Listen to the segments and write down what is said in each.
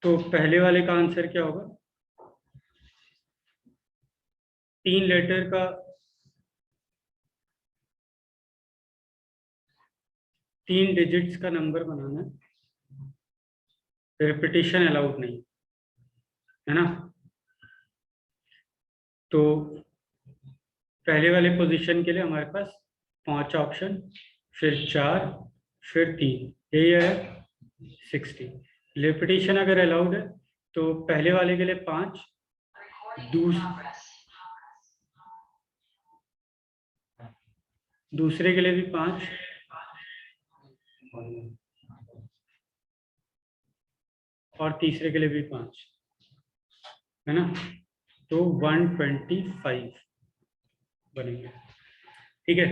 तो पहले वाले का आंसर क्या होगा? 3 लेटर का 3 डिजिट्स का नंबर बनाना है, रिपीटिशन अलाउड नहीं है ना। तो पहले वाले पोजीशन के लिए हमारे पास 5 ऑप्शन, फिर 4, फिर 3, यही है 60। रिपीटिशन अगर अलाउड है तो पहले वाले के लिए 5, दूसरे के लिए भी 5, और तीसरे के लिए भी 5, है ना। तो 125 बनेंगे। ठीक है।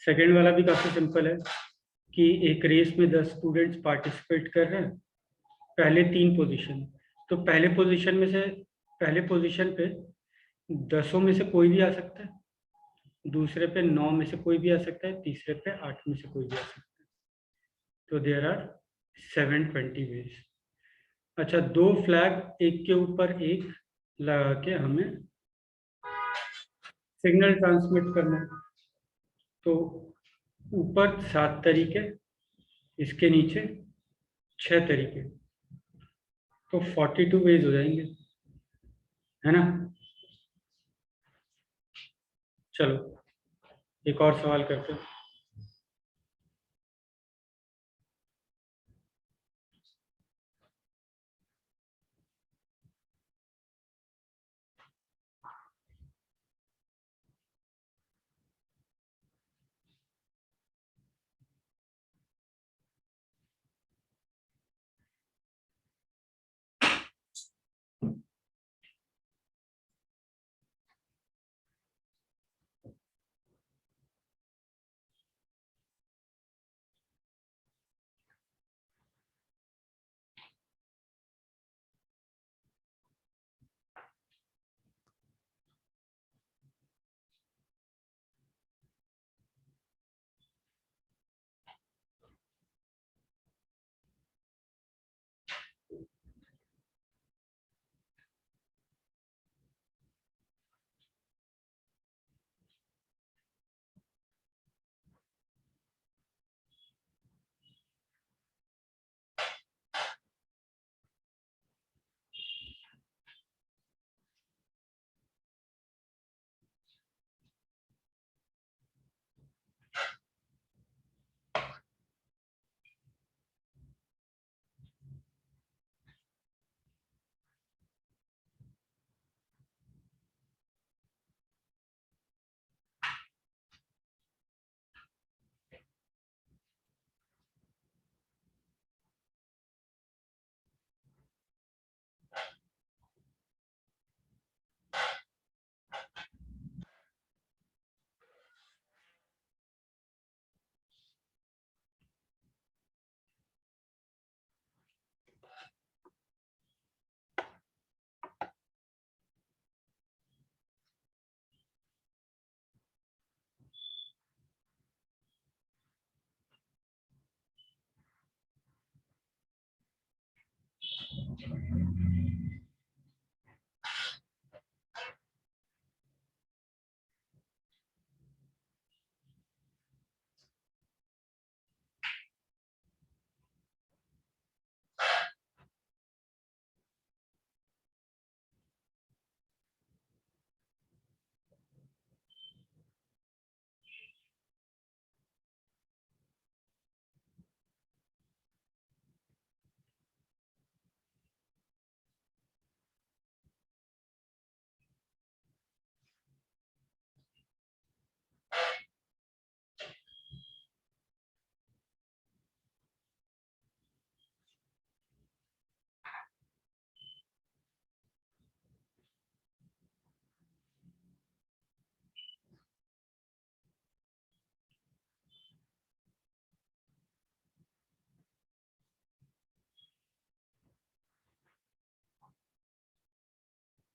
सेकेंड वाला भी काफी सिंपल है कि एक रेस में 10 स्टूडेंट्स पार्टिसिपेट कर रहे हैं, पहले 3 पोजीशन। तो पहले पोजीशन पे 10 में से कोई भी आ सकता है, दूसरे पे 9 में से कोई भी आ सकता है, तीसरे पे 8 में से कोई भी आ सकता है। तो देयर आर 720 वेज। अच्छा, 2 फ्लैग एक के ऊपर एक लगा के हमें सिग्नल ट्रांसमिट करना है। तो ऊपर 7 तरीके, इसके नीचे 6 तरीके, तो 42 वेज हो जाएंगे, है ना। चलो एक और सवाल करते हैं।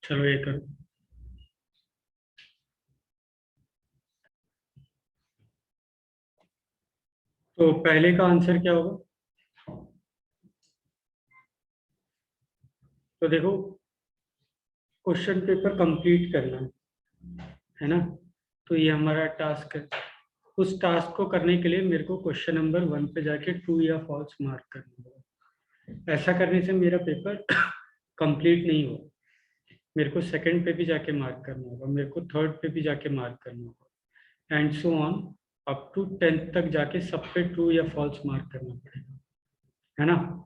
चलो ये करो। तो पहले का आंसर क्या होगा? तो देखो, क्वेश्चन पेपर कंप्लीट करना है ना, तो ये हमारा टास्क है। उस टास्क को करने के लिए मेरे को क्वेश्चन नंबर 1 पे जाके ट्रू या फॉल्स मार्क करना होगा। ऐसा करने से मेरा पेपर कंप्लीट नहीं होगा। मेरे को सेकंड पे भी जाके मार्क करना होगा, मेरे को थर्ड पे भी जाके मार्क करना होगा, and so on up to 10th तक जाके सब पे ट्रू या फॉल्स मार्क करना पड़ेगा, है ना।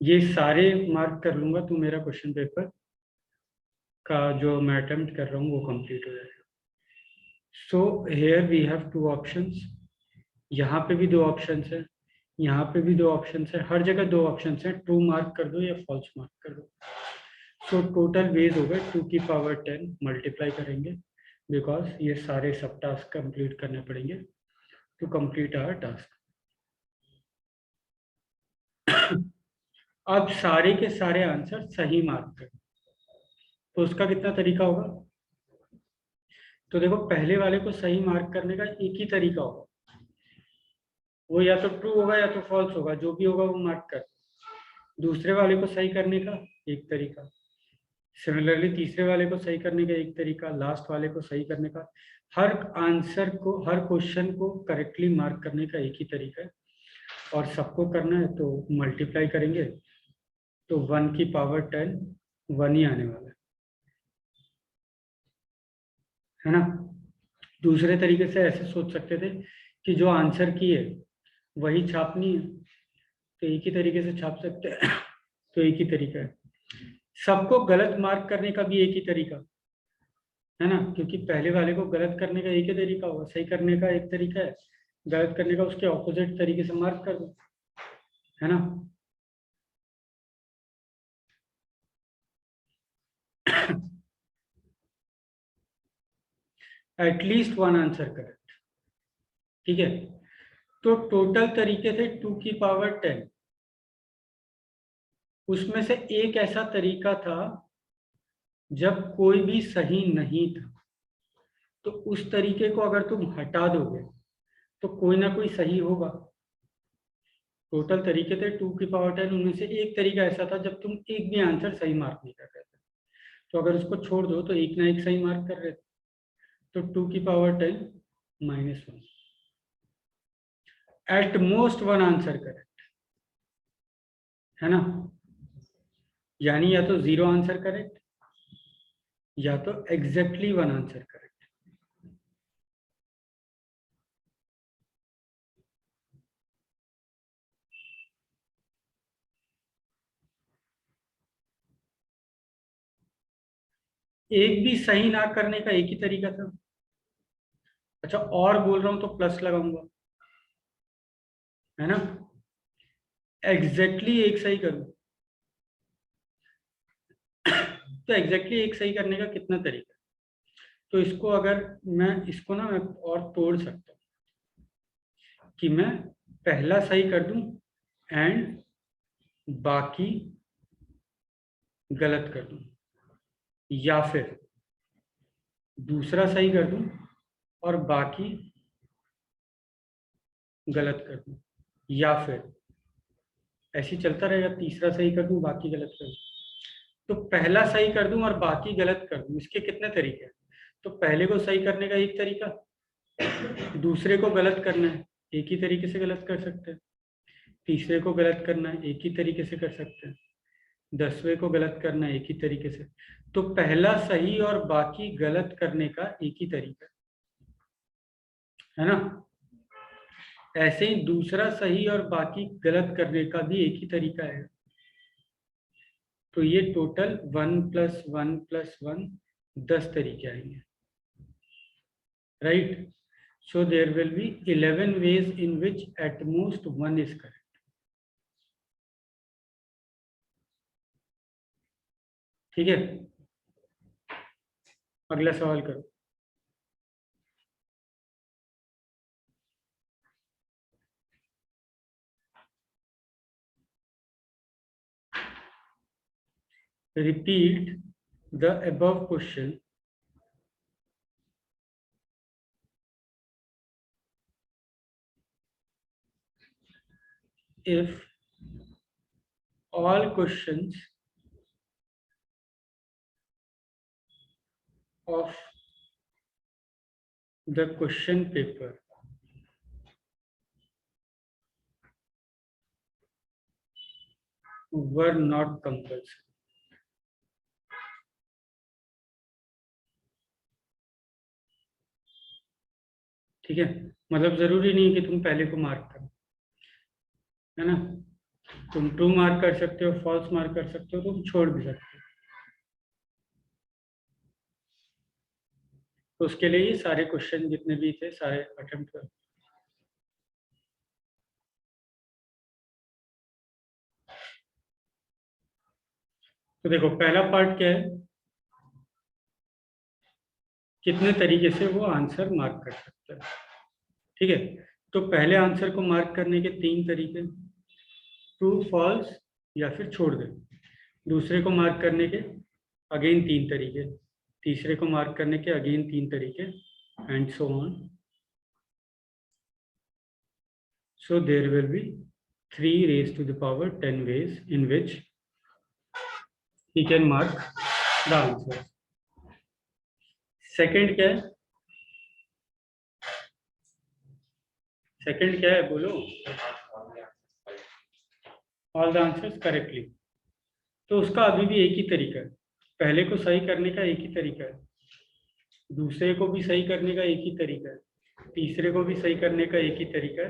ये सारे मार्क कर लूंगा तो मेरा क्वेश्चन पेपर का जो मैं अटेम्प्ट कर रहा हूँ वो कंप्लीट हो जाएगा। So here we have two options, यहाँ पे भी दो ऑप्शंस है, यहाँ पे भी दो ऑप्शंस है, हर जगह दो ऑप्शंस है, ट्रू मार्क कर दो या फॉल्स मार्क कर दो। सो टोटल वेज हो गए 2 की पावर 10 मल्टीप्लाई करेंगे, बिकॉज ये सारे सब टास्क कंप्लीट करने पड़ेंगे टू कंप्लीट आवर टास्क। अब सारे के सारे आंसर सही मार्क कर, तो उसका कितना तरीका होगा? तो देखो, पहले वाले को सही मार्क करने का एक ही तरीका होगा, वो या तो ट्रू होगा या तो फॉल्स होगा, जो भी होगा वो मार्क कर। दूसरे वाले को सही करने का एक तरीका, सिमिलरली तीसरे वाले को सही करने का एक तरीका, लास्ट वाले को सही करने का, हर आंसर को, हर क्वेश्चन को करेक्टली मार्क करने का एक ही तरीका है। और सबको करना है तो मल्टीप्लाई करेंगे, तो 1 की पावर 10 1 ही आने वाला है ना। दूसरे तरीके से ऐसे सोच सकते थे कि जो आंसर की है वही छापनी है, तो एक ही तरीके से छाप सकते हैं। तो एक ही तरीका है। सबको गलत मार्क करने का भी एक ही तरीका है ना, क्योंकि पहले वाले को गलत करने का एक ही तरीका होगा, सही करने का एक तरीका है, गलत करने का उसके ऑपोजिट तरीके से मार्क कर दो, है ना। एटलीस्ट वन आंसर करेक्ट, ठीक है। तो टोटल तरीके थे 2 की पावर 10, उसमें से एक ऐसा तरीका था जब कोई भी सही नहीं था, तो उस तरीके को अगर तुम हटा दोगे तो कोई ना कोई सही होगा। टोटल तरीके थे 2 की पावर 10, उनमें से एक तरीका ऐसा था जब तुम एक भी आंसर सही मार्क नहीं कर रहे थे, तो अगर उसको छोड़ दो तो एक ना एक सही मार्क कर रहे थे, तो 2 की power 10 -1, at most one answer correct, है ना। यानी या तो जीरो आंसर करेक्ट या तो एग्जैक्टली वन आंसर करेक्ट। एक भी सही ना करने का एक ही तरीका था। अच्छा, और बोल रहा हूं तो प्लस लगाऊंगा, है ना। एग्जैक्टली एक सही करूं, तो एग्जैक्टली एक सही करने का कितना तरीका है? तो इसको अगर मैं इसको ना मैं और तोड़ सकता हूँ कि मैं पहला सही कर दूं एंड बाकी गलत कर दूं, या फिर दूसरा सही कर दूं और बाकी गलत कर दूं, या फिर ऐसे ही चलता रहेगा, तीसरा सही कर दूं बाकी गलत कर दूं। तो पहला सही कर दूं और बाकी गलत कर दूं, इसके कितने तरीके हैं? तो पहले को सही करने का एक तरीका, दूसरे को गलत करना है एक ही तरीके से गलत कर सकते हैं, तीसरे को गलत करना है एक ही तरीके से कर सकते हैं, 10वें को गलत करना है एक ही तरीके से। तो पहला सही और बाकी गलत करने का एक ही तरीका है ना। ऐसे ही दूसरा सही और बाकी गलत करने का भी एक ही तरीका है। तो ये टोटल 1 + 1 + 1 10 तरीके आएंगे, right. So there will be 11 ways in which at most one is correct. ठीक है, अगला सवाल करो। Repeat the above question if all questions of the question paper were not compulsory. ठीक है, मतलब जरूरी नहीं है कि तुम पहले को मार्क करो, है ना। तुम ट्रू मार्क कर सकते हो, फॉल्स मार्क कर सकते हो, तुम छोड़ भी सकते हो। तो उसके लिए ये सारे क्वेश्चन जितने भी थे सारे अटेम्प्ट कर। तो देखो पहला पार्ट क्या है, कितने तरीके से वो आंसर मार्क कर सकता है। ठीक है, तो पहले आंसर को मार्क करने के 3 तरीके, ट्रू, फॉल्स या फिर छोड़ दे। दूसरे को मार्क करने के अगेन 3 तरीके, तीसरे को मार्क करने के अगेन 3 तरीके, and so on. So there will be 3 raised to the power 10 ways in which he can mark the answer. Second क्या है, सेकंड क्या है बोलो, ऑल द आंसर्स करेक्टली। तो उसका अभी भी एक ही तरीका है, पहले को सही करने का एक ही तरीका है, दूसरे को भी सही करने का एक ही तरीका है, तीसरे को भी सही करने का एक ही तरीका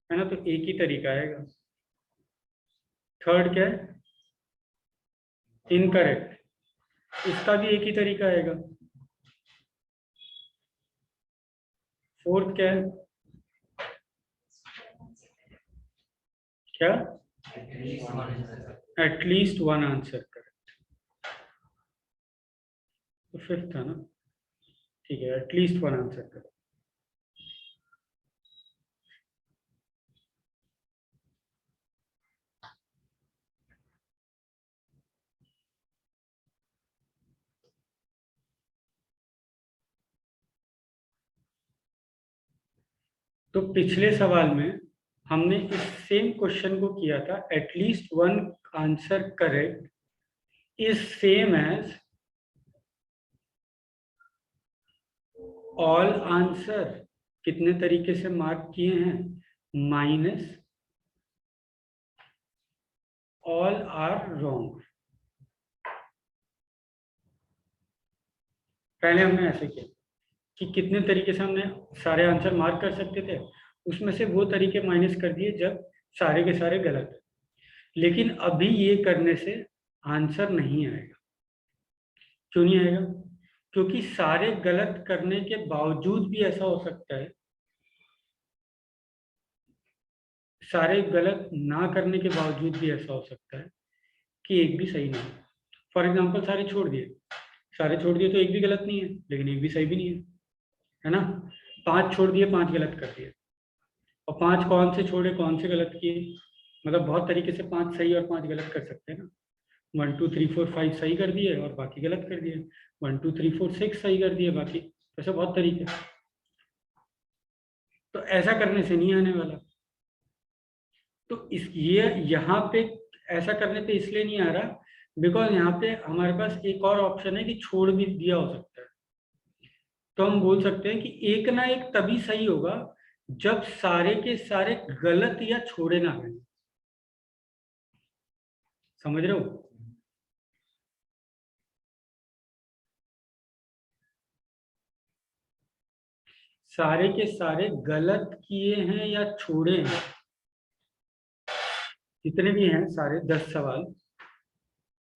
है ना। तो एक ही तरीका आएगा। थर्ड क्या है, इनकरेक्ट, इसका भी एक ही तरीका आएगा। फोर्थ क्या है, क्या, एटलीस्ट वन आंसर करेक्ट। तो फिफ्थ था ना, ठीक है, एटलीस्ट वन आंसर करेक्ट। तो पिछले सवाल में हमने इस सेम क्वेश्चन को किया था, at least one answer correct is same as all answer कितने तरीके से मार्क किए हैं, माइनस ऑल आर रॉन्ग। पहले हमने ऐसे किया कि कितने तरीके से हमने सारे आंसर मार्क कर सकते थे, उसमें से वो तरीके माइनस कर दिए जब सारे के सारे गलत है। लेकिन अभी ये करने से आंसर नहीं आएगा। क्यों नहीं आएगा, क्योंकि सारे गलत करने के बावजूद भी ऐसा हो सकता है, सारे गलत ना करने के बावजूद भी ऐसा हो सकता है कि एक भी सही नहीं है। फॉर एग्जाम्पल सारे छोड़ दिए, सारे छोड़ दिए तो एक भी गलत नहीं है, लेकिन एक भी सही भी नहीं है ना। 5 छोड़ दिए, 5 गलत कर दिए, और 5 कौन से छोड़े कौन से गलत किए, मतलब बहुत तरीके से 5 सही और 5 गलत कर सकते हैं ना। 1 2 3 4 5 सही कर दिए और बाकी गलत कर दिए, 1 2 3 4 6 सही कर दिए बाकी, ऐसे बहुत तरीके। तो ऐसा करने से नहीं आने वाला। तो इस ये यहाँ पे ऐसा करने पे इसलिए नहीं आ रहा बिकॉज यहाँ पे हमारे पास एक और ऑप्शन है कि छोड़ भी दिया हो सकता है। तो हम बोल सकते हैं कि एक ना एक तभी सही होगा जब सारे के सारे गलत या छोड़े ना गए। समझ रहे हो, सारे के सारे गलत किए हैं या छोड़े हैं, जितने भी हैं सारे 10 सवाल,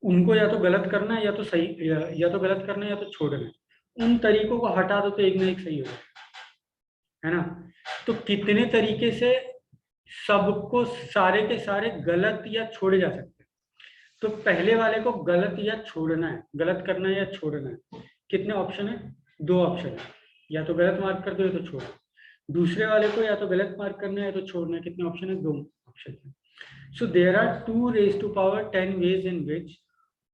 उनको या तो गलत करना है या तो सही, या तो गलत करना है या तो छोड़ना है। उन तरीकों को हटा दो तो एक ना एक सही होगा, है ना। तो कितने तरीके से सबको सारे के सारे गलत या छोड़े जा सकते हैं। तो पहले वाले को गलत या छोड़ना है, गलत करना है या छोड़ना है। कितने ऑप्शन है, 2 ऑप्शन है, या तो गलत मार्क कर दो या तो छोड़ो। दूसरे वाले को या तो गलत मार्क करना है या तो छोड़ना है। कितने ऑप्शन है, 2 ऑप्शन है। So there are 2 raised to power 10 ways in which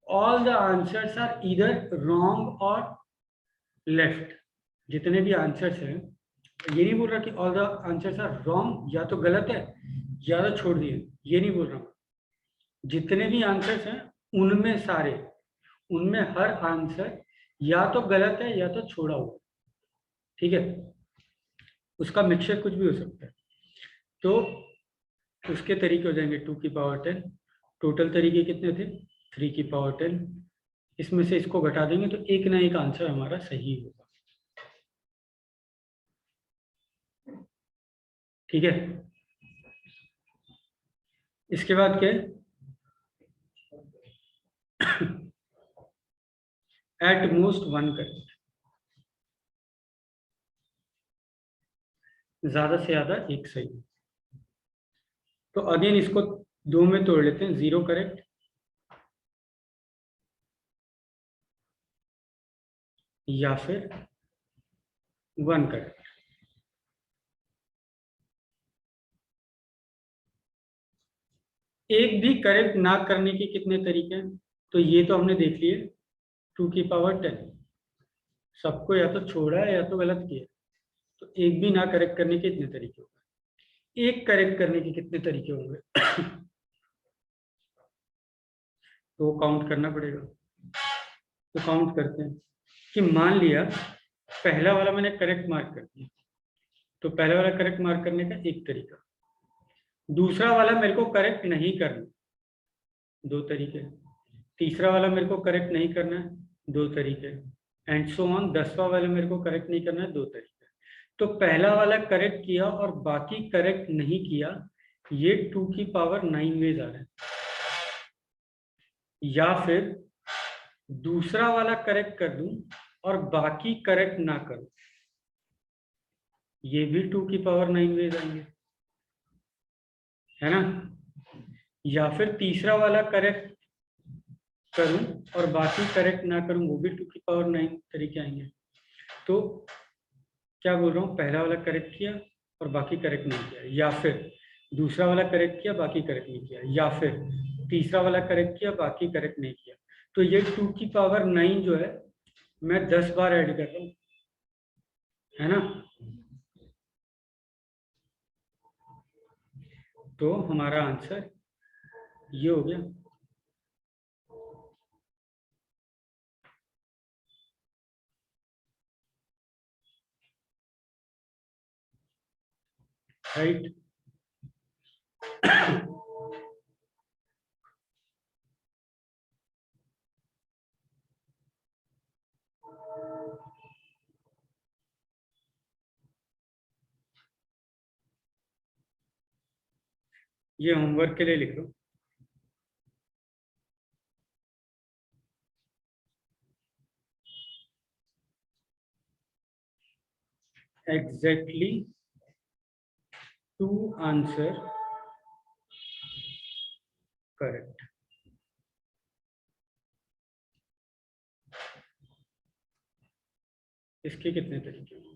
all the answers are either wrong or left। जितने भी आंसर्स हैं, ये नहीं बोल रहा कि all the answers are wrong, या तो गलत है ज्यादा छोड़ दिए, ये नहीं बोल रहा हूँ। जितने भी आंसर्स हैं उनमें सारे, उनमें हर आंसर या तो गलत है या तो छोड़ा हुआ, ठीक है। उसका मिक्सचर कुछ भी हो सकता है। तो उसके तरीके हो जाएंगे 2 की पावर 10। टोटल तरीके कितने थे? 3 की पावर 10। इसमें से इसको घटा देंगे तो एक ना एक आंसर हमारा सही होगा, ठीक है। इसके बाद क्या है? एट मोस्ट 1 करेक्ट, ज्यादा से ज्यादा एक सही। तो अगेन इसको दो में तोड़ लेते हैं, 0 करेक्ट या फिर 1 करेक्ट। एक भी करेक्ट ना करने के कितने तरीके हैं? तो ये तो हमने देख लिए, 2 की पावर 10। सबको या तो छोड़ा है या तो गलत किया। तो एक भी ना करेक्ट करने के कितने तरीके होंगे? एक करेक्ट करने के कितने तरीके होंगे? तो काउंट करना पड़ेगा। तो काउंट करते हैं कि मान लिया पहला वाला मैंने करेक्ट मार्क कर दिया, तो पहला वाला करेक्ट मार्क करने का एक तरीका। दूसरा वाला मेरे को करेक्ट नहीं करना, 2 तरीके। तीसरा वाला मेरे को करेक्ट नहीं करना है, 2 तरीके। एंड सो ऑन, 10वां वाला मेरे को करेक्ट नहीं करना है, 2 तरीके। तो पहला वाला करेक्ट किया और बाकी करेक्ट नहीं किया, ये 2 की पावर 9 वेज आ रहे हैं। या फिर दूसरा वाला करेक्ट कर दूं और बाकी करेक्ट ना करूं, ये भी 2 की पावर 9 वेज आएंगे, है ना। या फिर तीसरा वाला करेक्ट करूं और बाकी करेक्ट ना करूं, वो भी 2 की पावर 9 तरीके आएंगे। तो क्या बोल रहा हूँ, पहला वाला करेक्ट किया और बाकी करेक्ट नहीं किया, या फिर दूसरा वाला करेक्ट किया बाकी करेक्ट नहीं किया, या फिर तीसरा वाला करेक्ट किया बाकी करेक्ट नहीं किया। तो ये 2 की पावर 9 जो है मैं 10 बार ऐड कर रहा हूँ, है ना। तो हमारा आंसर ये हो गया। राइट। ये होमवर्क के लिए लिख लो। Exactly 2 answer correct. इसके कितने तरीके होंगे?